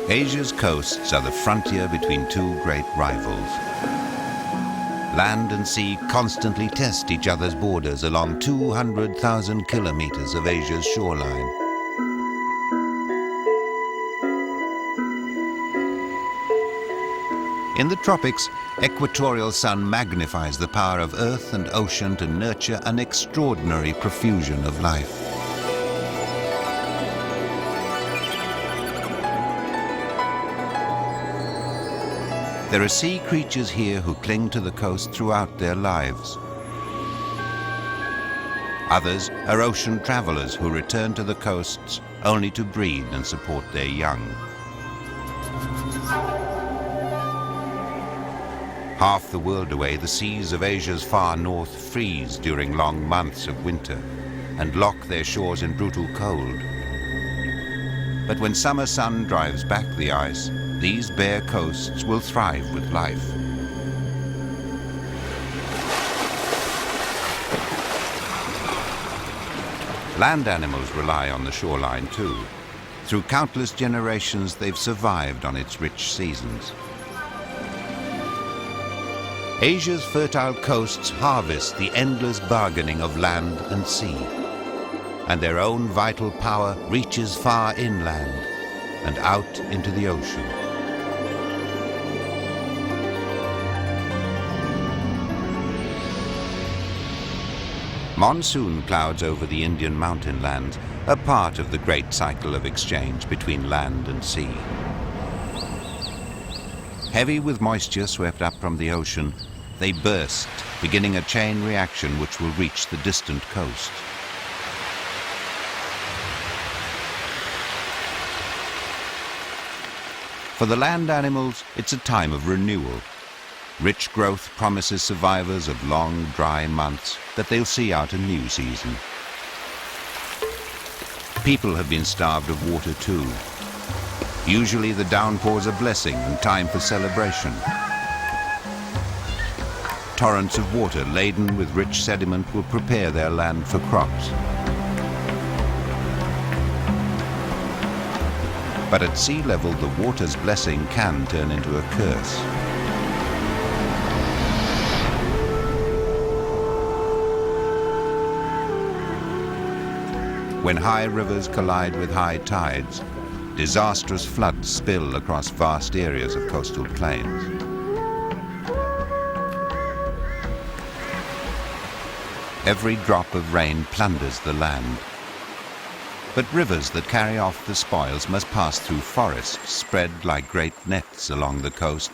Asia's coasts are the frontier between two great rivals. Land and sea constantly test each other's borders along 200,000 kilometers of Asia's shoreline. In the tropics, equatorial sun magnifies the power of earth and ocean to nurture an extraordinary profusion of life. There are sea creatures here who cling to the coast throughout their lives. Others are ocean travelers who return to the coasts only to breed and support their young. Half the world away, the seas of Asia's far north freeze during long months of winter and lock their shores in brutal cold. But when summer sun drives back the ice, these bare coasts will thrive with life. Land animals rely on the shoreline too. Through countless generations, they've survived on its rich seasons. Asia's fertile coasts harvest the endless bargaining of land and sea, and their own vital power reaches far inland and out into the ocean. Monsoon clouds over the Indian mountain lands are part of the great cycle of exchange between land and sea. Heavy with moisture swept up from the ocean, they burst, beginning a chain reaction which will reach the distant coast. For the land animals, it's a time of renewal. Rich growth promises survivors of long, dry months that they'll see out a new season. People have been starved of water too. Usually the downpour's a blessing and time for celebration. Torrents of water laden with rich sediment will prepare their land for crops. But at sea level, the water's blessing can turn into a curse. When high rivers collide with high tides, disastrous floods spill across vast areas of coastal plains. Every drop of rain plunders the land. But rivers that carry off the spoils must pass through forests spread like great nets along the coast,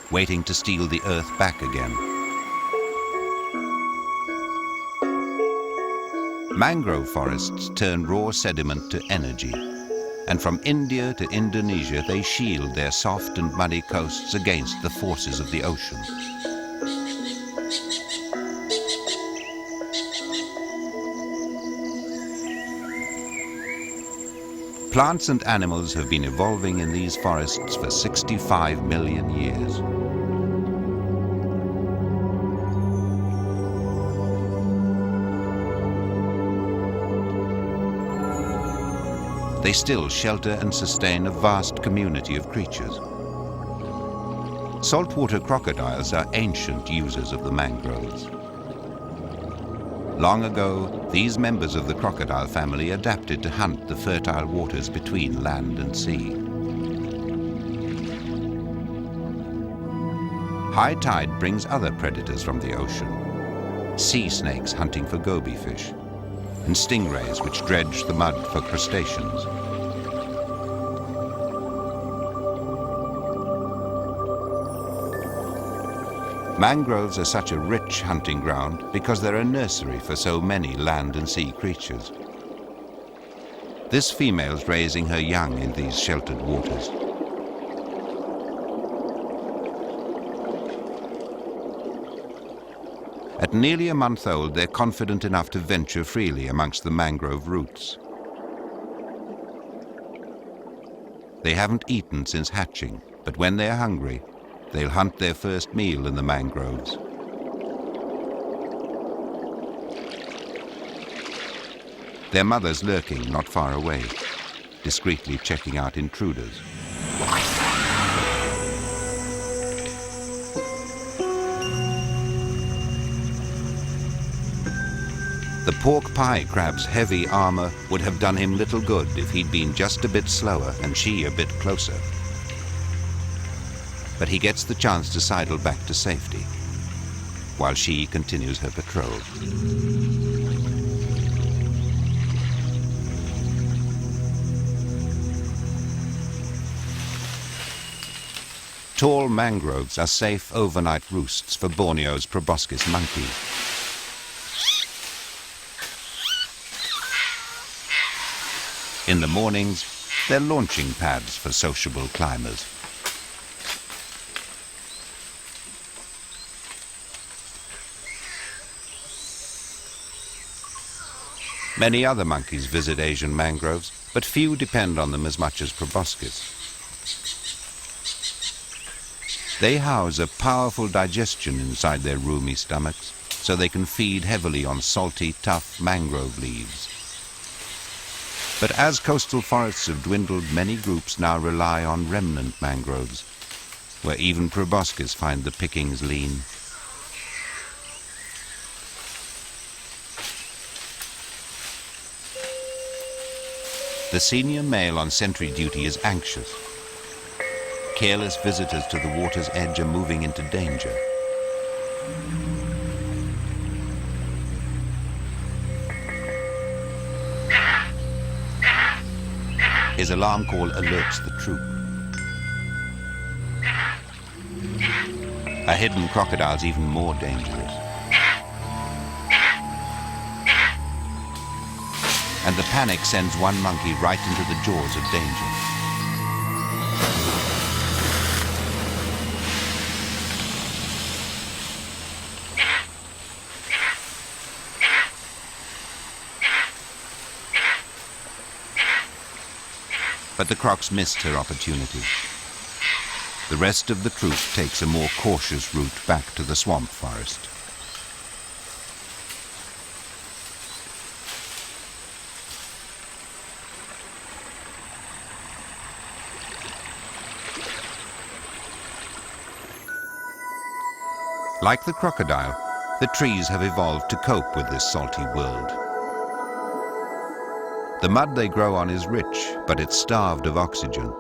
waiting to steal the earth back again. Mangrove forests turn raw sediment to energy, and from India to Indonesia they shield their soft and muddy coasts against the forces of the ocean. Plants and animals have been evolving in these forests for 65 million years. They still shelter and sustain a vast community of creatures. Saltwater crocodiles are ancient users of the mangroves. Long ago, these members of the crocodile family adapted to hunt the fertile waters between land and sea. High tide brings other predators from the ocean. Sea snakes hunting for goby fish, and stingrays which dredge the mud for crustaceans. Mangroves are such a rich hunting ground because they're a nursery for so many land and sea creatures. This female's raising her young in these sheltered waters. At nearly a month old, they're confident enough to venture freely amongst the mangrove roots. They haven't eaten since hatching, but when they're hungry, they'll hunt their first meal in the mangroves. Their mother's lurking not far away, discreetly checking out intruders. The pork pie crab's heavy armor would have done him little good if he'd been just a bit slower and she a bit closer. But he gets the chance to sidle back to safety, while she continues her patrol. Tall mangroves are safe overnight roosts for Borneo's proboscis monkeys. In the mornings, they're launching pads for sociable climbers. Many other monkeys visit Asian mangroves, but few depend on them as much as proboscis. They house a powerful digestion inside their roomy stomachs, so they can feed heavily on salty, tough mangrove leaves. But as coastal forests have dwindled, many groups now rely on remnant mangroves, where even proboscis find the pickings lean. The senior male on sentry duty is anxious. Careless visitors to the water's edge are moving into danger. His alarm call alerts the troop. A hidden crocodile's even more dangerous. And the panic sends one monkey right into the jaws of danger. But the crocs missed her opportunity. The rest of the troop takes a more cautious route back to the swamp forest. Like the crocodile, the trees have evolved to cope with this salty world. The mud they grow on is rich, but it's starved of oxygen,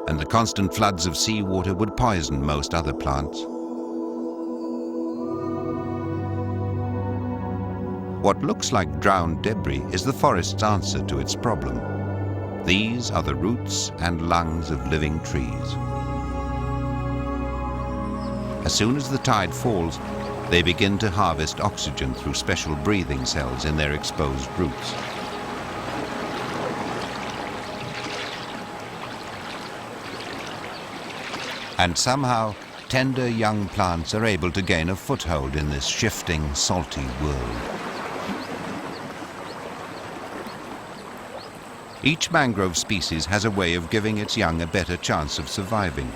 and the constant floods of seawater would poison most other plants. What looks like drowned debris is the forest's answer to its problem. These are the roots and lungs of living trees. As soon as the tide falls, they begin to harvest oxygen through special breathing cells in their exposed roots. And somehow, tender young plants are able to gain a foothold in this shifting, salty world. Each mangrove species has a way of giving its young a better chance of surviving.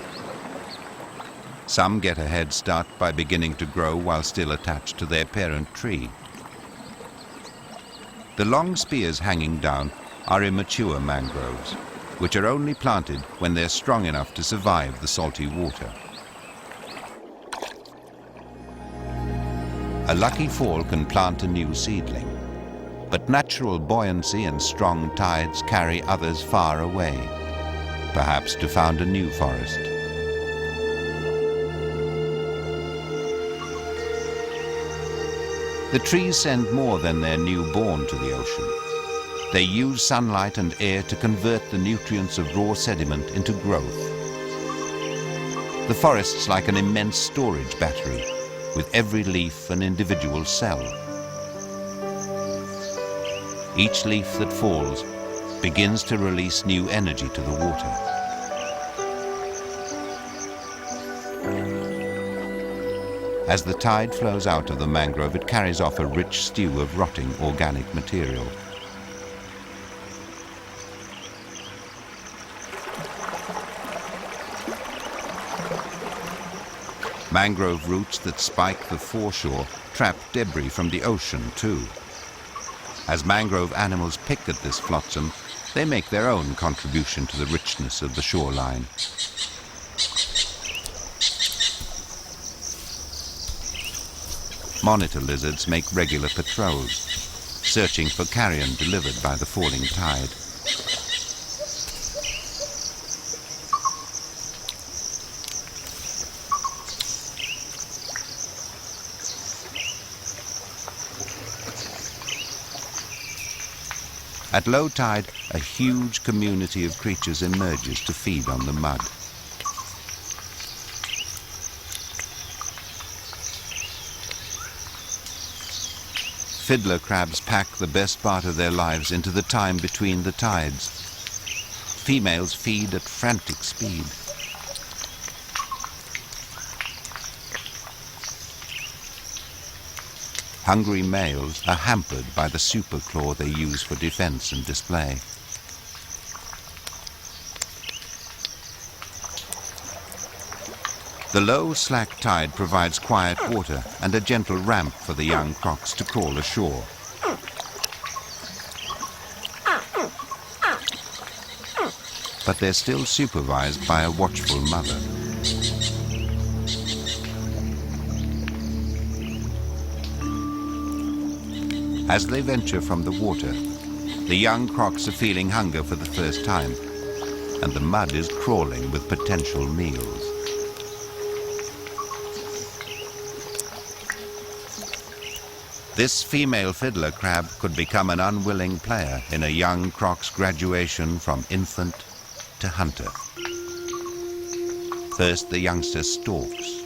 Some get a head start by beginning to grow while still attached to their parent tree. The long spears hanging down are immature mangroves, which are only planted when they're strong enough to survive the salty water. A lucky fall can plant a new seedling, but natural buoyancy and strong tides carry others far away, perhaps to found a new forest. The trees send more than their newborn to the ocean. They use sunlight and air to convert the nutrients of raw sediment into growth. The forest's like an immense storage battery, with every leaf an individual cell. Each leaf that falls begins to release new energy to the water. As the tide flows out of the mangrove, it carries off a rich stew of rotting organic material. Mangrove roots that spike the foreshore trap debris from the ocean too. As mangrove animals pick at this flotsam, they make their own contribution to the richness of the shoreline. Monitor lizards make regular patrols, searching for carrion delivered by the falling tide. At low tide, a huge community of creatures emerges to feed on the mud. Fiddler crabs pack the best part of their lives into the time between the tides. Females feed at frantic speed. Hungry males are hampered by the super claw they use for defense and display. The low, slack tide provides quiet water and a gentle ramp for the young crocs to crawl ashore. But they're still supervised by a watchful mother. As they venture from the water, the young crocs are feeling hunger for the first time, and the mud is crawling with potential meals. This female fiddler crab could become an unwilling player in a young croc's graduation from infant to hunter. First, the youngster stalks,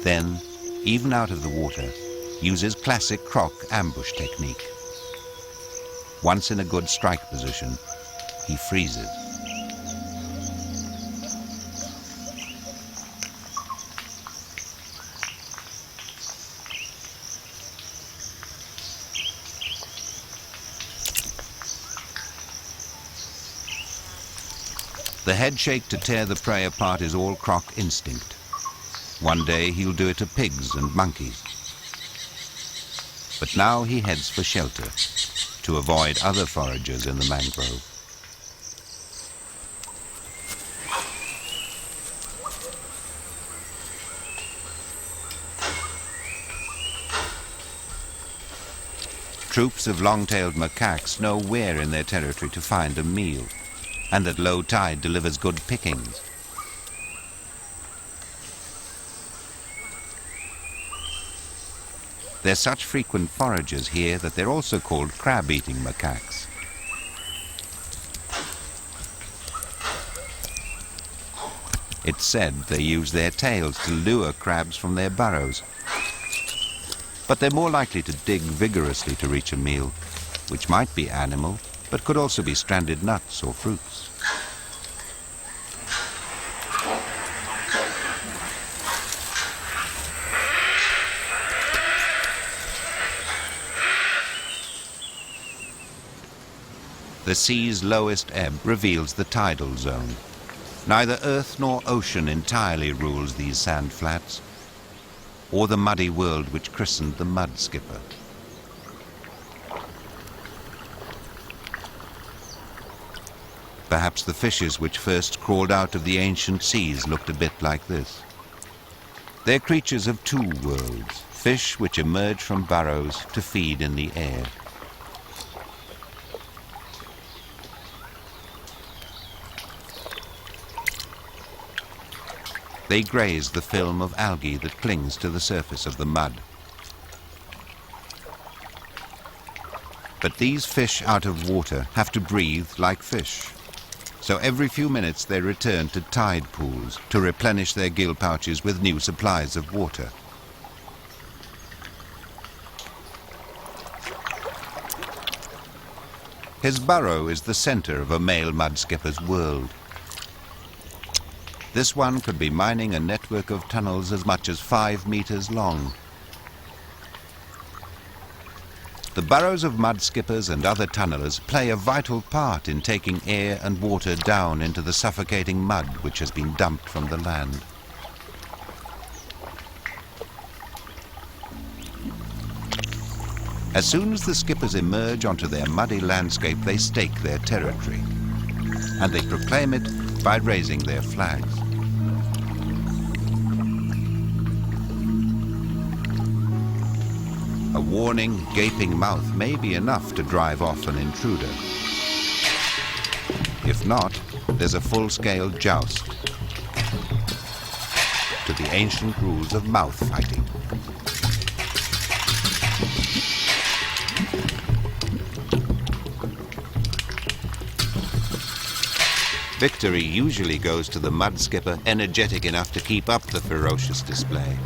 then, even out of the water, uses classic croc ambush technique. Once in a good strike position, he freezes. The head shake to tear the prey apart is all croc instinct. One day he'll do it to pigs and monkeys. But now he heads for shelter, to avoid other foragers in the mangrove. Troops of long-tailed macaques know where in their territory to find a meal, and that low tide delivers good pickings. They're such frequent foragers here that they're also called crab-eating macaques. It's said they use their tails to lure crabs from their burrows. But they're more likely to dig vigorously to reach a meal, which might be animal, but could also be stranded nuts or fruits. The sea's lowest ebb reveals the tidal zone. Neither earth nor ocean entirely rules these sand flats, or the muddy world which christened the mud skipper. Perhaps the fishes which first crawled out of the ancient seas looked a bit like this. They're creatures of two worlds, fish which emerge from burrows to feed in the air. They graze the film of algae that clings to the surface of the mud. But these fish out of water have to breathe like fish. So every few minutes they return to tide pools to replenish their gill pouches with new supplies of water. His burrow is the center of a male mud skipper's world. This one could be mining a network of tunnels as much as 5 meters long. The burrows of mud skippers and other tunnelers play a vital part in taking air and water down into the suffocating mud which has been dumped from the land. As soon as the skippers emerge onto their muddy landscape, they stake their territory. and they proclaim it by raising their flags. A warning, gaping mouth may be enough to drive off an intruder. If not, there's a full-scale joust to the ancient rules of mouth fighting. Victory usually goes to the mud skipper, energetic enough to keep up the ferocious display.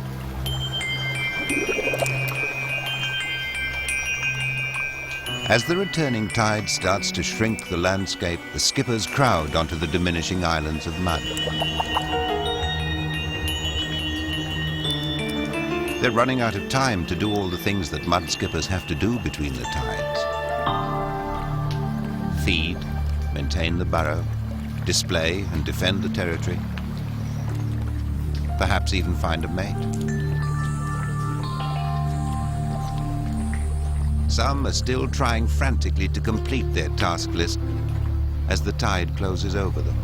As the returning tide starts to shrink the landscape, the skippers crowd onto the diminishing islands of mud. They're running out of time to do all the things that mud skippers have to do between the tides. Feed, maintain the burrow, display and defend the territory, perhaps even find a mate. Some are still trying frantically to complete their task list as the tide closes over them.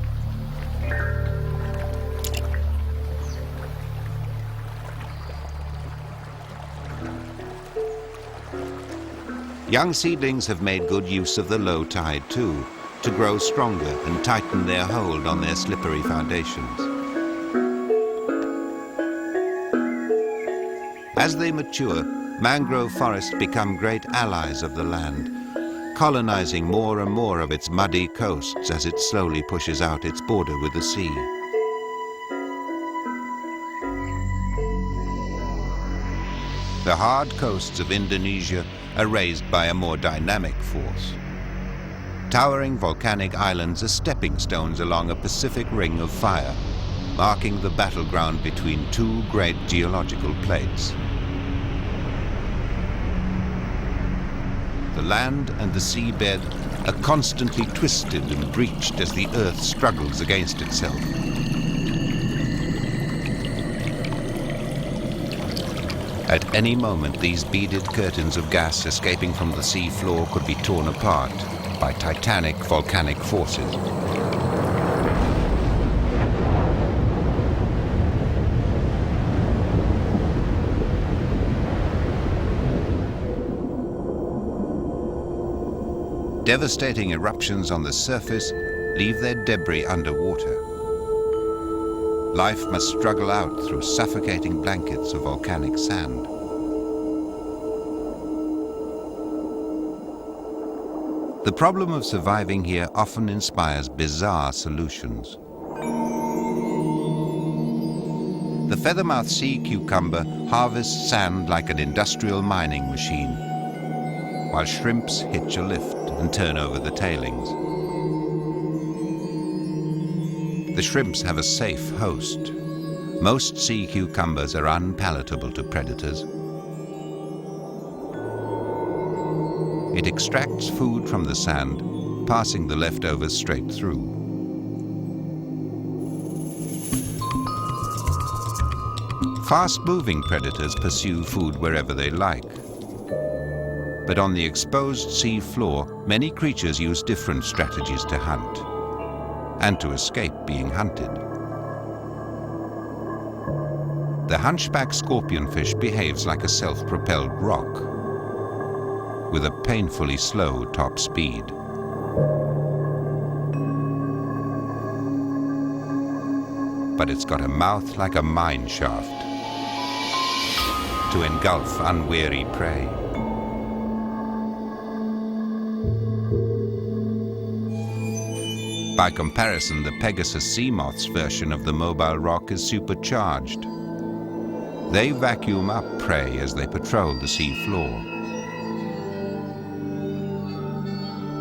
Young seedlings have made good use of the low tide too, to grow stronger and tighten their hold on their slippery foundations. As they mature, mangrove forests become great allies of the land, colonizing more and more of its muddy coasts as it slowly pushes out its border with the sea. The hard coasts of Indonesia are raised by a more dynamic force. Towering volcanic islands are stepping stones along a Pacific ring of fire, marking the battleground between two great geological plates. The land and the seabed are constantly twisted and breached as the earth struggles against itself. At any moment, these beaded curtains of gas escaping from the sea floor could be torn apart by titanic volcanic forces. Devastating eruptions on the surface leave their debris underwater. Life must struggle out through suffocating blankets of volcanic sand. The problem of surviving here often inspires bizarre solutions. The feathermouth sea cucumber harvests sand like an industrial mining machine, while shrimps hitch a lift and turn over the tailings. The shrimps have a safe host. Most sea cucumbers are unpalatable to predators. It extracts food from the sand, passing the leftovers straight through. Fast-moving predators pursue food wherever they like. But on the exposed sea floor, many creatures use different strategies to hunt and to escape being hunted. The hunchback scorpionfish behaves like a self-propelled rock with a painfully slow top speed. But it's got a mouth like a mine shaft to engulf unwary prey. By comparison, the Pegasus sea moth's version of the mobile rock is supercharged. They vacuum up prey as they patrol the sea floor.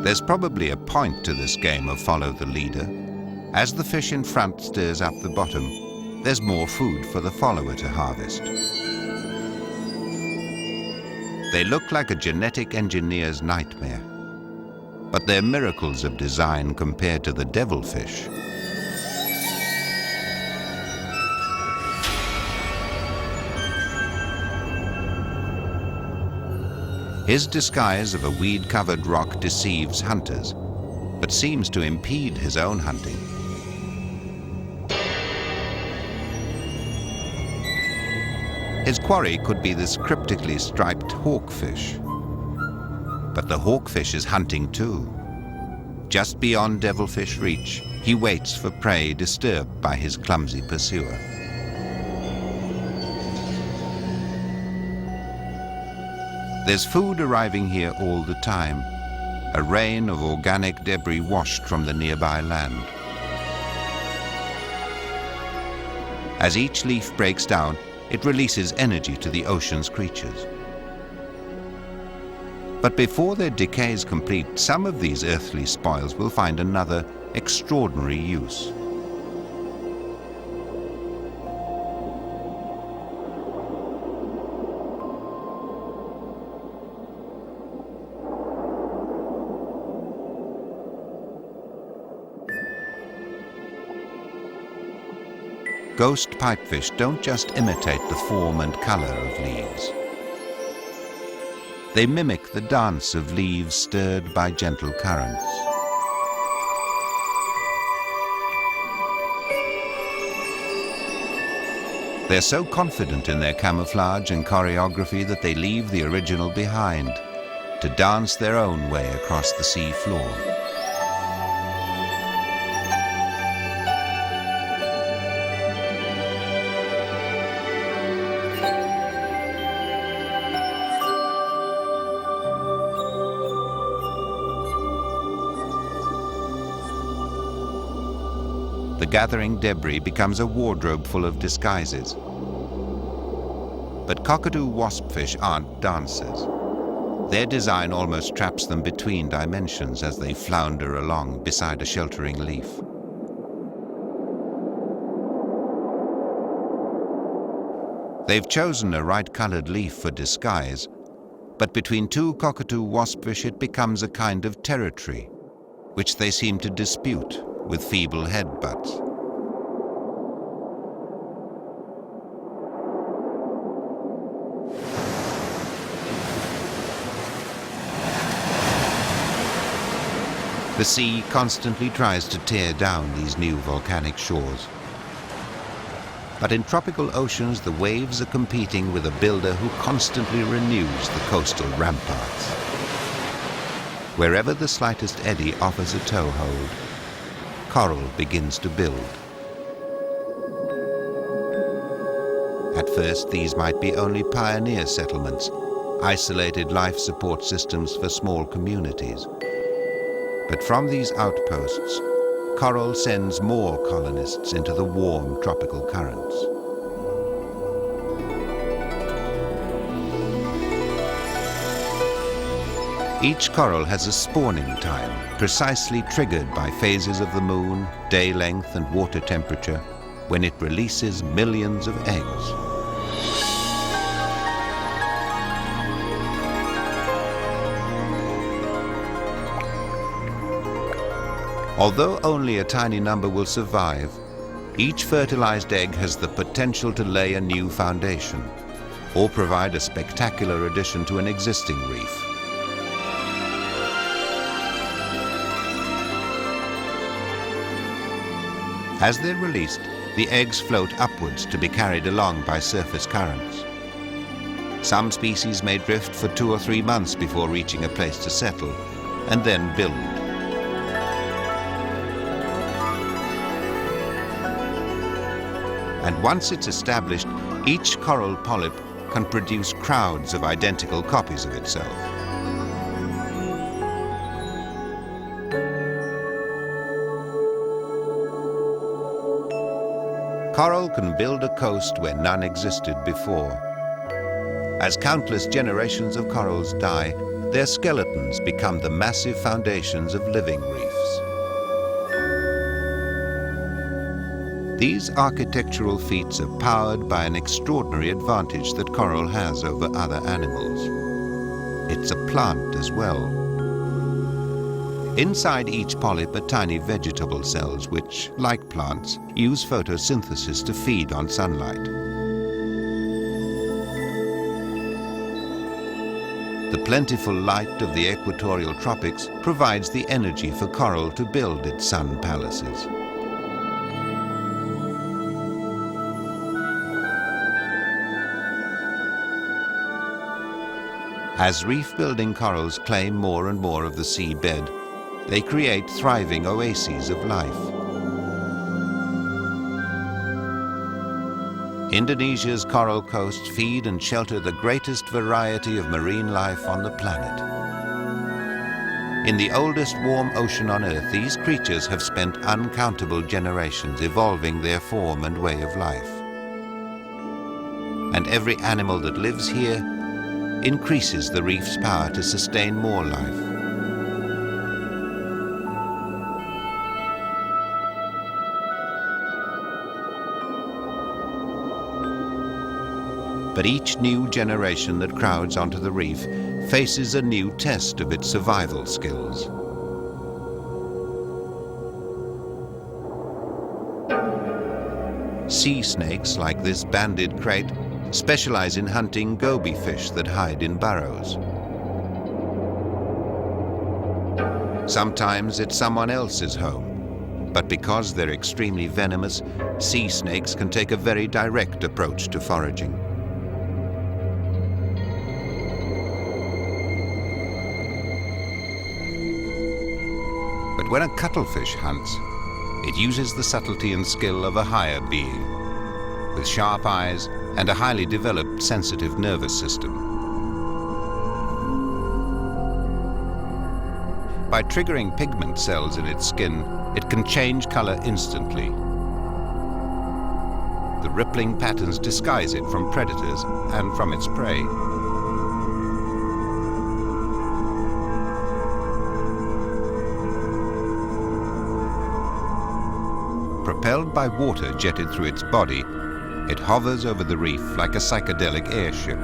There's probably a point to this game of follow the leader. As the fish in front stirs up the bottom, there's more food for the follower to harvest. They look like a genetic engineer's nightmare, but they're miracles of design compared to the devilfish. His disguise of a weed-covered rock deceives hunters, but seems to impede his own hunting. His quarry could be this cryptically striped hawkfish. But the hawkfish is hunting too. Just beyond devilfish reach, he waits for prey disturbed by his clumsy pursuer. There's food arriving here all the time, a rain of organic debris washed from the nearby land. As each leaf breaks down, it releases energy to the ocean's creatures. But before their decay is complete, some of these earthly spoils will find another extraordinary use. Ghost pipefish don't just imitate the form and color of leaves. They mimic the dance of leaves stirred by gentle currents. They're so confident in their camouflage and choreography that they leave the original behind to dance their own way across the sea floor. The gathering debris becomes a wardrobe full of disguises. But cockatoo waspfish aren't dancers. Their design almost traps them between dimensions as they flounder along beside a sheltering leaf. They've chosen a right-colored leaf for disguise, but between two cockatoo waspfish it becomes a kind of territory, which they seem to dispute with feeble headbutts. The sea constantly tries to tear down these new volcanic shores. But in tropical oceans, the waves are competing with a builder who constantly renews the coastal ramparts. Wherever the slightest eddy offers a toehold, coral begins to build. At first, these might be only pioneer settlements, isolated life support systems for small communities. But from these outposts, coral sends more colonists into the warm tropical currents. Each coral has a spawning time, precisely triggered by phases of the moon, day length, and water temperature, when it releases millions of eggs. Although only a tiny number will survive, each fertilized egg has the potential to lay a new foundation, or provide a spectacular addition to an existing reef. As they're released, the eggs float upwards to be carried along by surface currents. Some species may drift for 2 or 3 months before reaching a place to settle, and then build. And once it's established, each coral polyp can produce crowds of identical copies of itself. Coral can build a coast where none existed before. As countless generations of corals die, their skeletons become the massive foundations of living reefs. These architectural feats are powered by an extraordinary advantage that coral has over other animals. It's a plant as well. Inside each polyp are tiny vegetable cells which, like plants, use photosynthesis to feed on sunlight. The plentiful light of the equatorial tropics provides the energy for coral to build its sun palaces. As reef-building corals claim more and more of the seabed, they create thriving oases of life. Indonesia's coral coasts feed and shelter the greatest variety of marine life on the planet. In the oldest warm ocean on Earth, these creatures have spent uncountable generations evolving their form and way of life. And every animal that lives here increases the reef's power to sustain more life. But each new generation that crowds onto the reef faces a new test of its survival skills. Sea snakes, like this banded crate, specialize in hunting goby fish that hide in burrows. Sometimes it's someone else's home, but because they're extremely venomous, sea snakes can take a very direct approach to foraging. But when a cuttlefish hunts, it uses the subtlety and skill of a higher being, with sharp eyes and a highly developed sensitive nervous system. By triggering pigment cells in its skin, it can change color instantly. The rippling patterns disguise it from predators and from its prey. Propelled by water jetted through its body, it hovers over the reef like a psychedelic airship.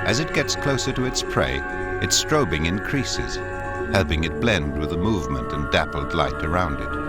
As it gets closer to its prey, its strobing increases, helping it blend with the movement and dappled light around it.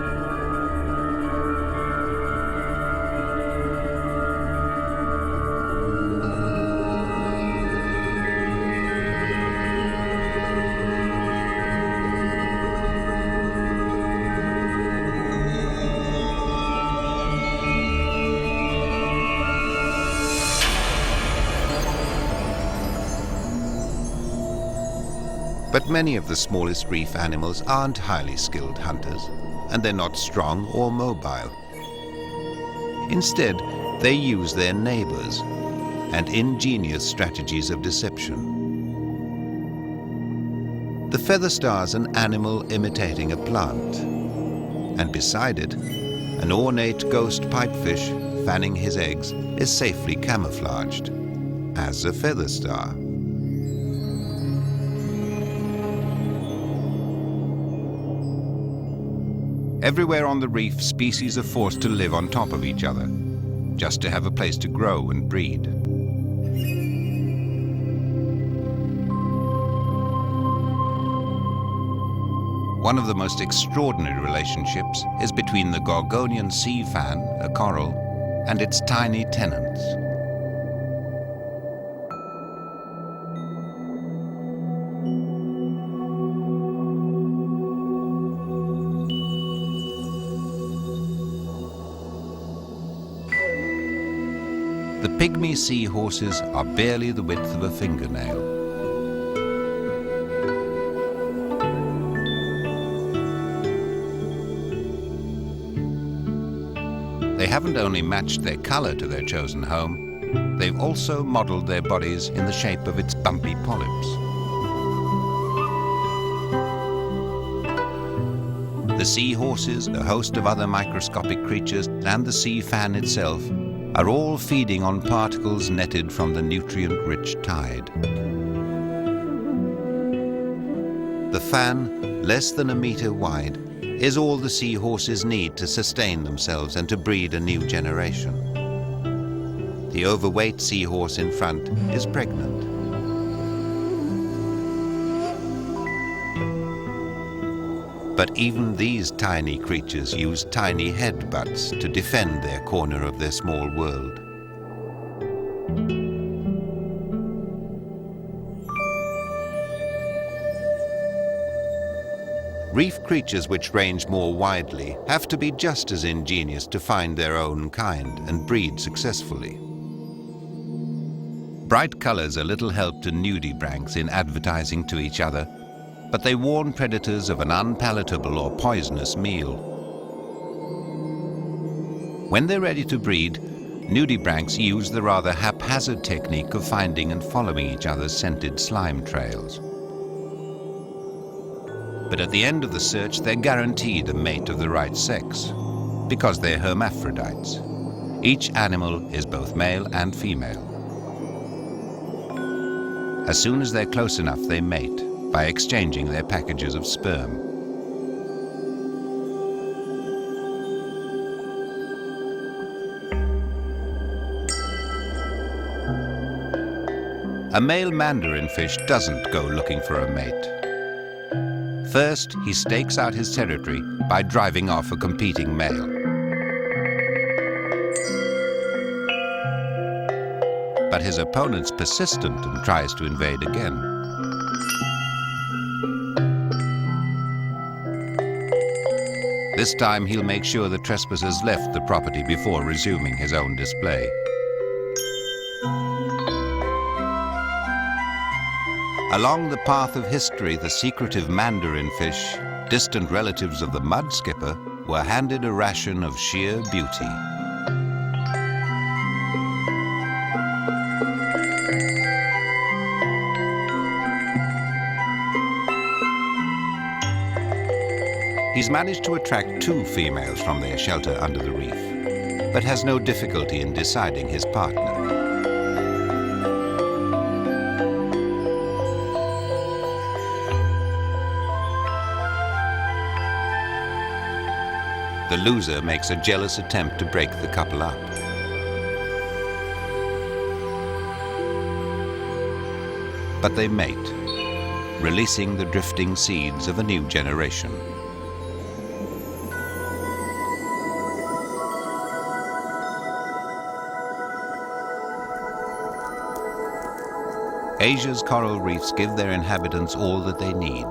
But many of the smallest reef animals aren't highly skilled hunters, and they're not strong or mobile. Instead, they use their neighbors and ingenious strategies of deception. The feather star's an animal imitating a plant, and beside it, an ornate ghost pipefish fanning his eggs is safely camouflaged as a feather star. Everywhere on the reef, species are forced to live on top of each other, just to have a place to grow and breed. One of the most extraordinary relationships is between the Gorgonian sea fan, a coral, and its tiny tenants. The pygmy seahorses are barely the width of a fingernail. They haven't only matched their color to their chosen home, they've also modeled their bodies in the shape of its bumpy polyps. The seahorses, a host of other microscopic creatures, and the sea fan itself are all feeding on particles netted from the nutrient-rich tide. The fan, less than a meter wide, is all the seahorses need to sustain themselves and to breed a new generation. The overweight seahorse in front is pregnant. But even these tiny creatures use tiny headbutts to defend their corner of their small world. Reef creatures which range more widely have to be just as ingenious to find their own kind and breed successfully. Bright colors are little help to nudibranchs in advertising to each other, but they warn predators of an unpalatable or poisonous meal. When they're ready to breed, nudibranchs use the rather haphazard technique of finding and following each other's scented slime trails. But at the end of the search, they're guaranteed a mate of the right sex, because they're hermaphrodites. Each animal is both male and female. As soon as they're close enough, they mate by exchanging their packages of sperm. A male mandarin fish doesn't go looking for a mate. First, he stakes out his territory by driving off a competing male. But his opponent's persistent and tries to invade again. This time he'll make sure the trespassers left the property before resuming his own display. Along the path of history, the secretive mandarin fish, distant relatives of the mud skipper, were handed a ration of sheer beauty. He's managed to attract 2 females from their shelter under the reef, but has no difficulty in deciding his partner. The loser makes a jealous attempt to break the couple up. But they mate, releasing the drifting seeds of a new generation. Asia's coral reefs give their inhabitants all that they need.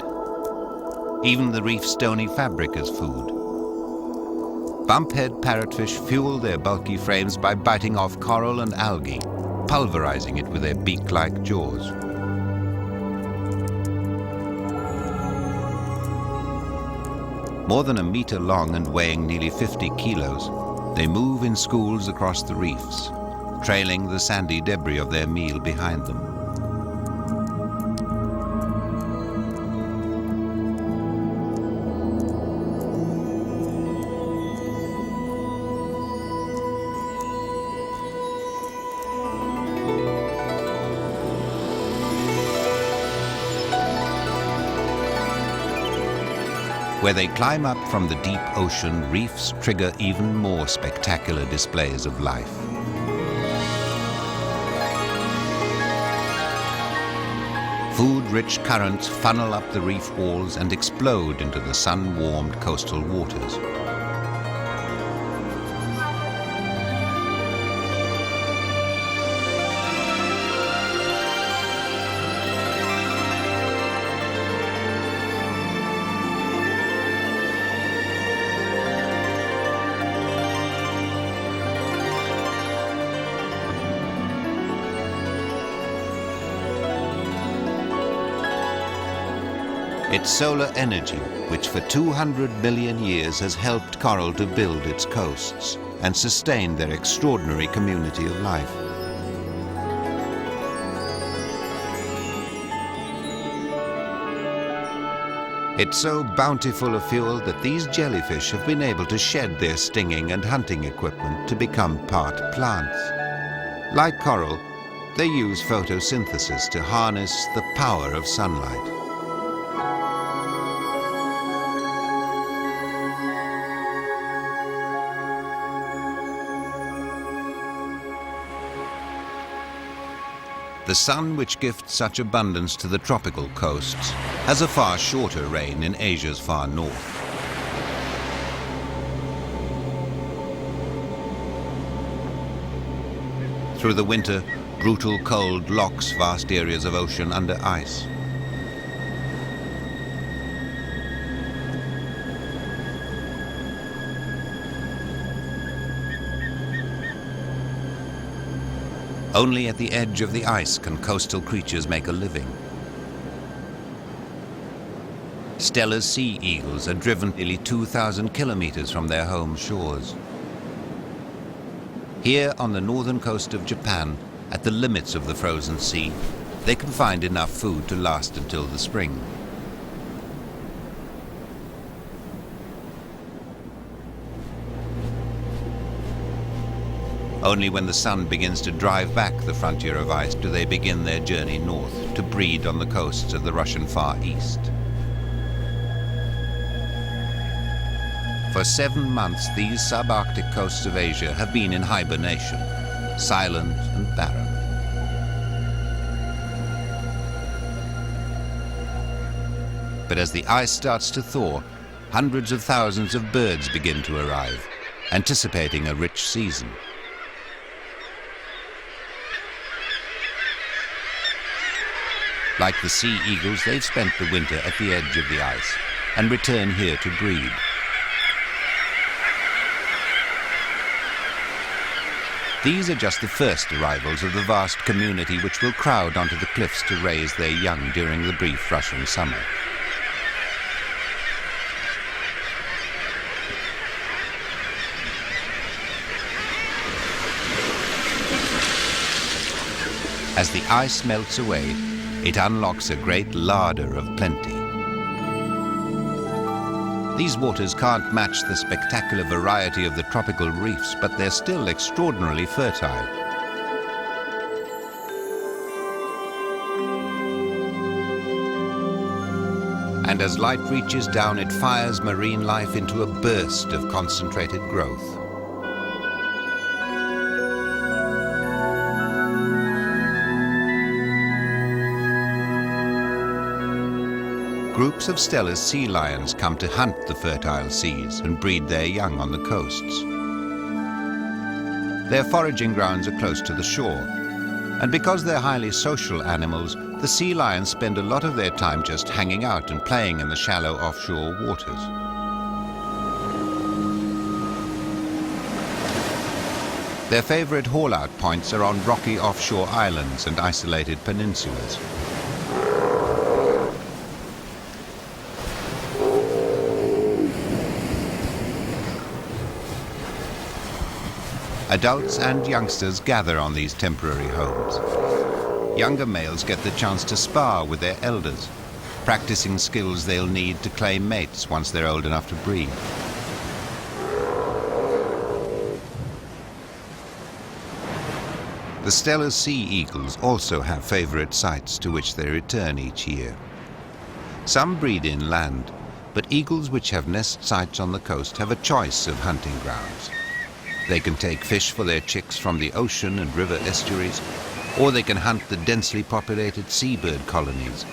Even the reef's stony fabric is food. Bumphead parrotfish fuel their bulky frames by biting off coral and algae, pulverizing it with their beak-like jaws. More than a meter long and weighing nearly 50 kilos, they move in schools across the reefs, trailing the sandy debris of their meal behind them. Where they climb up from the deep ocean, reefs trigger even more spectacular displays of life. Food-rich currents funnel up the reef walls and explode into the sun-warmed coastal waters. It's solar energy, which for 200 million years has helped coral to build its coasts and sustain their extraordinary community of life. It's so bountiful a fuel that these jellyfish have been able to shed their stinging and hunting equipment to become part plants. Like coral, they use photosynthesis to harness the power of sunlight. The sun, which gifts such abundance to the tropical coasts, has a far shorter reign in Asia's far north. Through the winter, brutal cold locks vast areas of ocean under ice. Only at the edge of the ice can coastal creatures make a living. Stella's sea eagles are driven nearly 2,000 kilometers from their home shores. Here on the northern coast of Japan, at the limits of the frozen sea, they can find enough food to last until the spring. Only when the sun begins to drive back the frontier of ice do they begin their journey north to breed on the coasts of the Russian Far East. For 7 months, these subarctic coasts of Asia have been in hibernation, silent and barren. But as the ice starts to thaw, hundreds of thousands of birds begin to arrive, anticipating a rich season. Like the sea eagles, they've spent the winter at the edge of the ice and return here to breed. These are just the first arrivals of the vast community which will crowd onto the cliffs to raise their young during the brief Russian summer. As the ice melts away, it unlocks a great larder of plenty. These waters can't match the spectacular variety of the tropical reefs, but they're still extraordinarily fertile. And as light reaches down, it fires marine life into a burst of concentrated growth. Groups of Stella's sea lions come to hunt the fertile seas and breed their young on the coasts. Their foraging grounds are close to the shore, and because they're highly social animals, the sea lions spend a lot of their time just hanging out and playing in the shallow offshore waters. Their favorite haul-out points are on rocky offshore islands and isolated peninsulas. Adults and youngsters gather on these temporary homes. Younger males get the chance to spar with their elders, practicing skills they'll need to claim mates once they're old enough to breed. The Stella's sea eagles also have favorite sites to which they return each year. Some breed inland, but eagles which have nest sites on the coast have a choice of hunting grounds. They can take fish for their chicks from the ocean and river estuaries, or they can hunt the densely populated seabird colonies,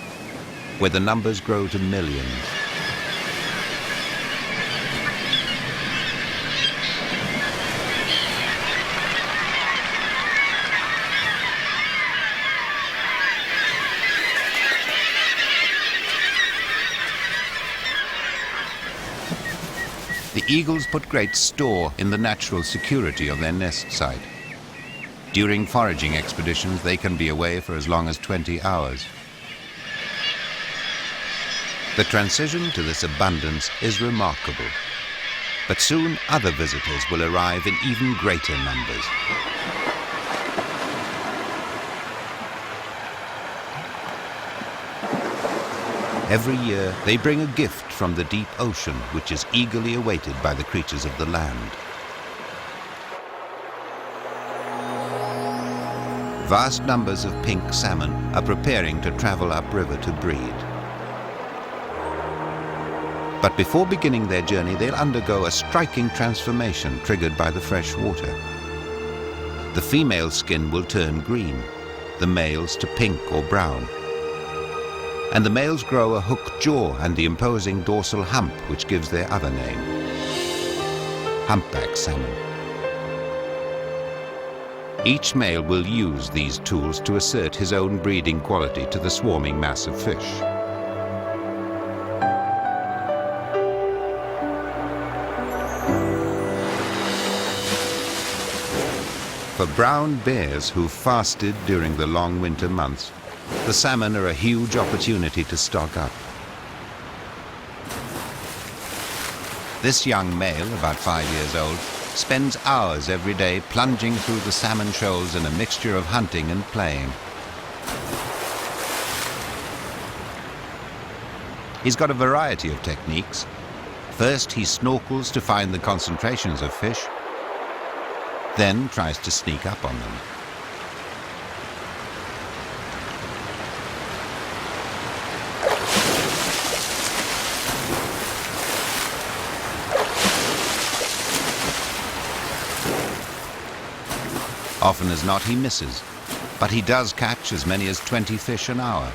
where the numbers grow to millions. The eagles put great store in the natural security of their nest site. During foraging expeditions, they can be away for as long as 20 hours. The transition to this abundance is remarkable, but soon other visitors will arrive in even greater numbers. Every year, they bring a gift from the deep ocean, which is eagerly awaited by the creatures of the land. Vast numbers of pink salmon are preparing to travel upriver to breed. But before beginning their journey, they'll undergo a striking transformation triggered by the fresh water. The female skin will turn green, the males to pink or brown. And the males grow a hooked jaw and the imposing dorsal hump, which gives their other name, humpback salmon. Each male will use these tools to assert his own breeding quality to the swarming mass of fish. For brown bears who fasted during the long winter months, the salmon are a huge opportunity to stock up. This young male, about 5 years old, spends hours every day plunging through the salmon shoals in a mixture of hunting and playing. He's got a variety of techniques. First, he snorkels to find the concentrations of fish, then tries to sneak up on them. Often as not, he misses, but he does catch as many as 20 fish an hour.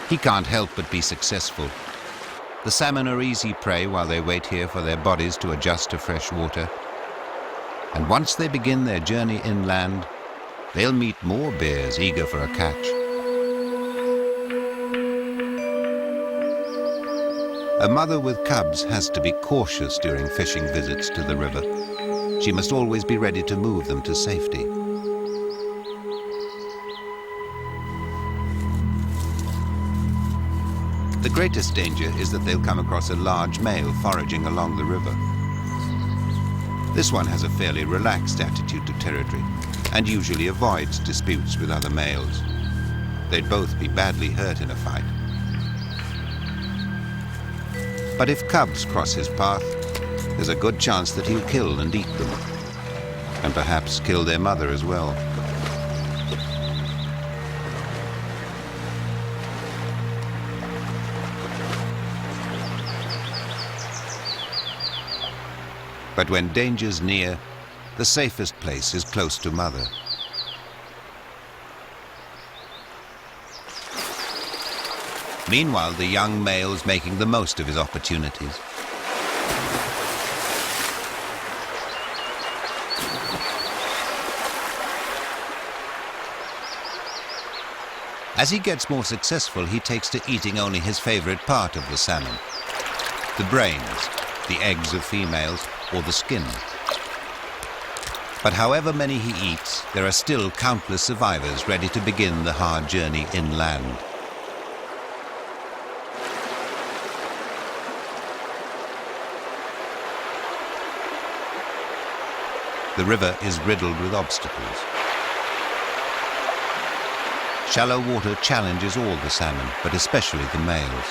He can't help but be successful. The salmon are easy prey while they wait here for their bodies to adjust to fresh water. And once they begin their journey inland, they'll meet more bears eager for a catch. A mother with cubs has to be cautious during fishing visits to the river. She must always be ready to move them to safety. The greatest danger is that they'll come across a large male foraging along the river. This one has a fairly relaxed attitude to territory and usually avoids disputes with other males. They'd both be badly hurt in a fight. But if cubs cross his path, there's a good chance that he'll kill and eat them, and perhaps kill their mother as well. But when danger's near, the safest place is close to mother. Meanwhile, the young male's making the most of his opportunities. As he gets more successful, he takes to eating only his favorite part of the salmon, the brains, the eggs of females, or the skin. But however many he eats, there are still countless survivors ready to begin the hard journey inland. The river is riddled with obstacles. Shallow water challenges all the salmon, but especially the males.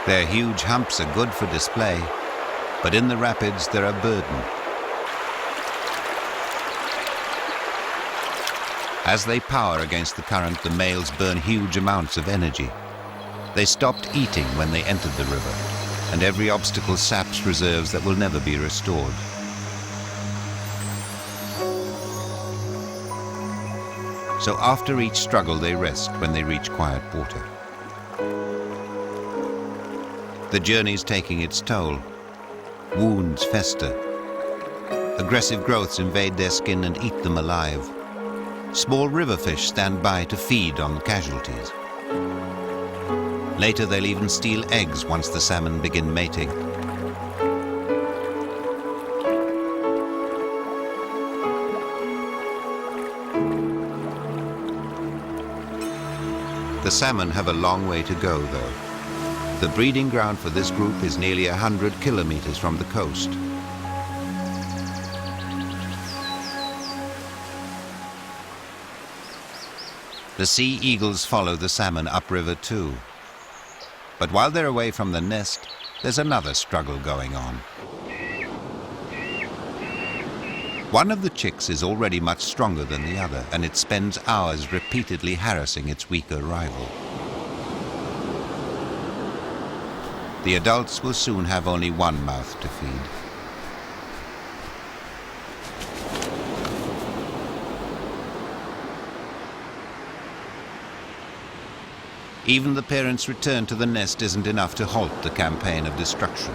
Their huge humps are good for display, but in the rapids they're a burden. As they power against the current, the males burn huge amounts of energy. They stopped eating when they entered the river, and every obstacle saps reserves that will never be restored. So after each struggle they rest when they reach quiet water. The journey's taking its toll. Wounds fester. Aggressive growths invade their skin and eat them alive. Small river fish stand by to feed on casualties. Later they'll even steal eggs once the salmon begin mating. The salmon have a long way to go, though. The breeding ground for this group is nearly 100 kilometers from the coast. The sea eagles follow the salmon upriver too. But while they're away from the nest, there's another struggle going on. One of the chicks is already much stronger than the other, and it spends hours repeatedly harassing its weaker rival. The adults will soon have only one mouth to feed. Even the parents' return to the nest isn't enough to halt the campaign of destruction.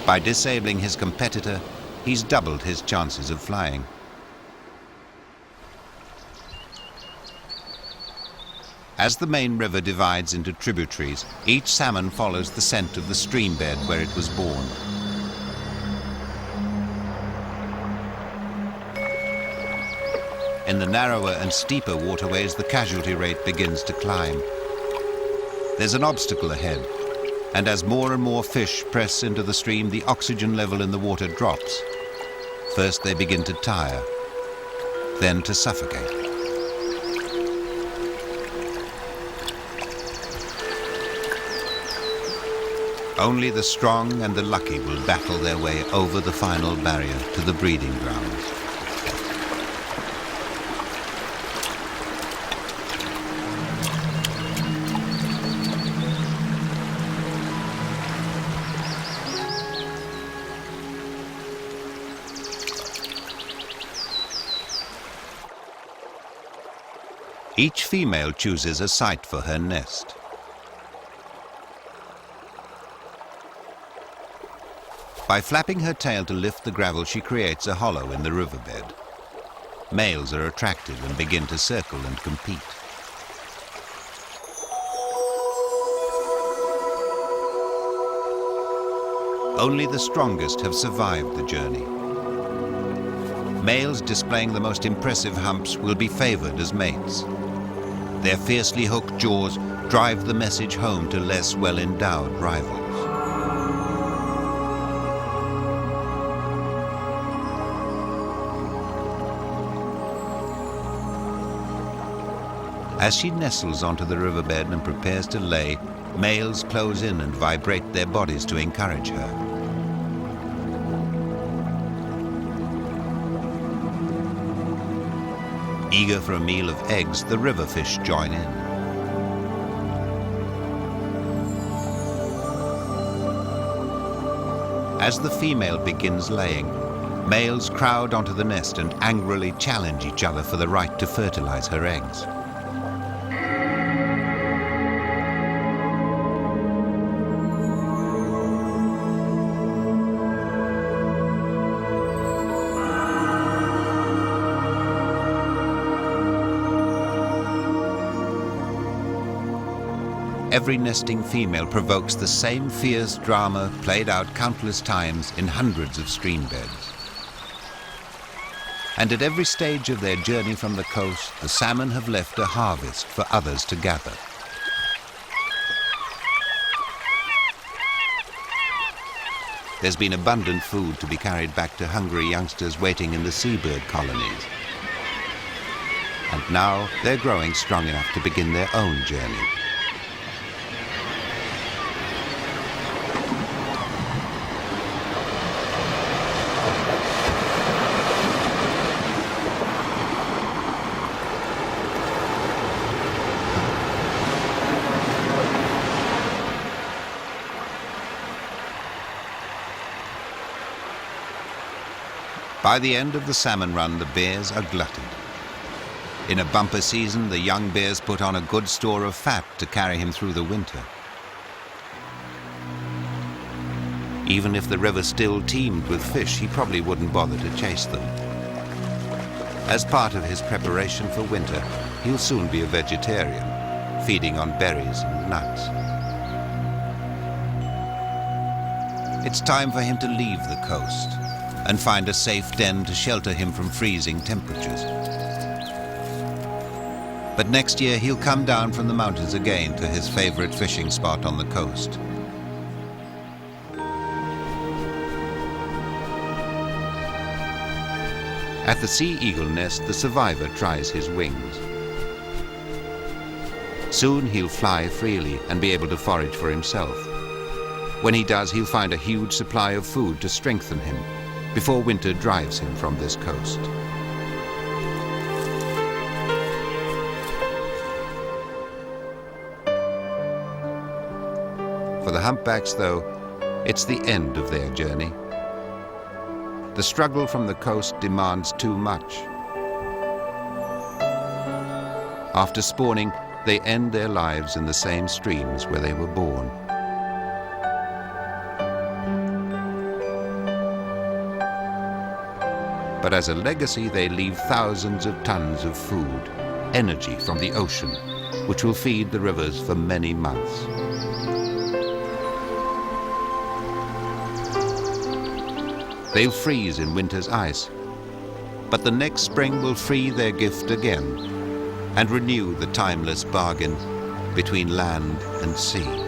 By disabling his competitor, he's doubled his chances of flying. As the main river divides into tributaries, each salmon follows the scent of the stream bed where it was born. In the narrower and steeper waterways, the casualty rate begins to climb. There's an obstacle ahead, and as more and more fish press into the stream, the oxygen level in the water drops. First they begin to tire, then to suffocate. Only the strong and the lucky will battle their way over the final barrier to the breeding grounds. Each female chooses a site for her nest. By flapping her tail to lift the gravel, she creates a hollow in the riverbed. Males are attracted and begin to circle and compete. Only the strongest have survived the journey. Males displaying the most impressive humps will be favored as mates. Their fiercely hooked jaws drive the message home to less well-endowed rivals. As she nestles onto the riverbed and prepares to lay, males close in and vibrate their bodies to encourage her. Eager for a meal of eggs, the river fish join in. As the female begins laying, males crowd onto the nest and angrily challenge each other for the right to fertilize her eggs. Every nesting female provokes the same fierce drama played out countless times in hundreds of stream beds. And at every stage of their journey from the coast, the salmon have left a harvest for others to gather. There's been abundant food to be carried back to hungry youngsters waiting in the seabird colonies. And now they're growing strong enough to begin their own journey. By the end of the salmon run, the bears are glutted. In a bumper season, the young bears put on a good store of fat to carry him through the winter. Even if the river still teemed with fish, he probably wouldn't bother to chase them. As part of his preparation for winter, he'll soon be a vegetarian, feeding on berries and nuts. It's time for him to leave the coast and find a safe den to shelter him from freezing temperatures. But next year he'll come down from the mountains again to his favorite fishing spot on the coast. At the sea eagle nest, the survivor tries his wings. Soon he'll fly freely and be able to forage for himself. When he does, he'll find a huge supply of food to strengthen him before winter drives him from this coast. For the humpbacks, though, it's the end of their journey. The struggle from the coast demands too much. After spawning, they end their lives in the same streams where they were born. But as a legacy, they leave thousands of tons of food, energy from the ocean, which will feed the rivers for many months. They'll freeze in winter's ice, but the next spring will free their gift again and renew the timeless bargain between land and sea.